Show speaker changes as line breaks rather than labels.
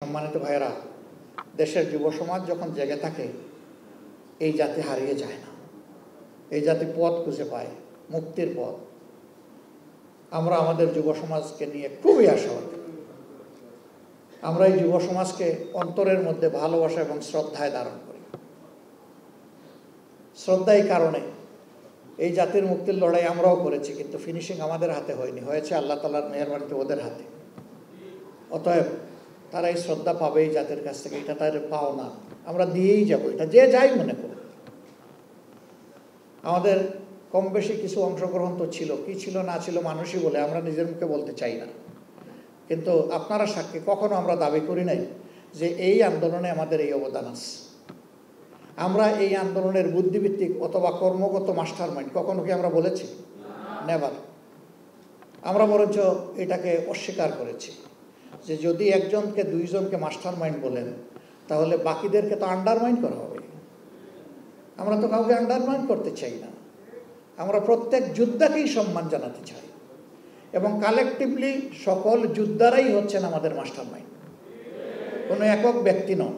সম্মানিত ভাইয়েরা, দেশের যুব সমাজ যখন জেগে থাকে এই জাতি হারিয়ে যায় না, এই জাতি পথ খুঁজে পায়, মুক্তির পথ। আমরা আমাদের যুব সমাজকে নিয়ে খুবই আশাবাদী। আমরা এই যুব সমাজকে অন্তরের মধ্যে ভালোবাসা এবং শ্রদ্ধায় ধারণ করি। শ্রদ্ধা এই কারণে, এই জাতির মুক্তির লড়াই আমরাও করেছি, কিন্তু ফিনিশিং আমাদের হাতে হয়নি, হয়েছে আল্লাহ তাআলার মেহেরবানিতে ওদের হাতে। অতএব তারা এই শ্রদ্ধা পাবে এই জাতির কাছ থেকে, এটা তাদের পাওনা, আমরা দিয়েই যাবো, এটা যে যাই মনে করো। আমাদের কম বেশি কিছু অংশগ্রহণ তো ছিল, কি ছিল না ছিল মানুষই বলে, আমরা নিজের মুখে বলতে চাই না, কিন্তু আপনারা সাক্ষী, কখনো আমরা দাবি করি নাই যে এই আন্দোলনে আমাদের এই অবদান আছে। আমরা এই আন্দোলনের বুদ্ধিভিত্তিক অথবা কর্মগত মাস্টার মাইন্ড কখনো কি আমরা বলেছি? নেভার। আমরা বরঞ্চ এটাকে অস্বীকার করেছি যে যদি একজনকে দুইজনকে মাস্টার মাইন্ড বলেন তাহলে বাকিদেরকে তো আন্ডারমাইন্ড করা হবে। আমরা তো কাউকে আন্ডারমাইন্ড করতে চাই না, আমরা প্রত্যেক যোদ্ধাকেই সম্মান জানাতে চাই, এবং কালেকটিভলি সকল যোদ্ধারাই হচ্ছেন আমাদের মাস্টার মাইন্ড, কোনো একক ব্যক্তি নয়।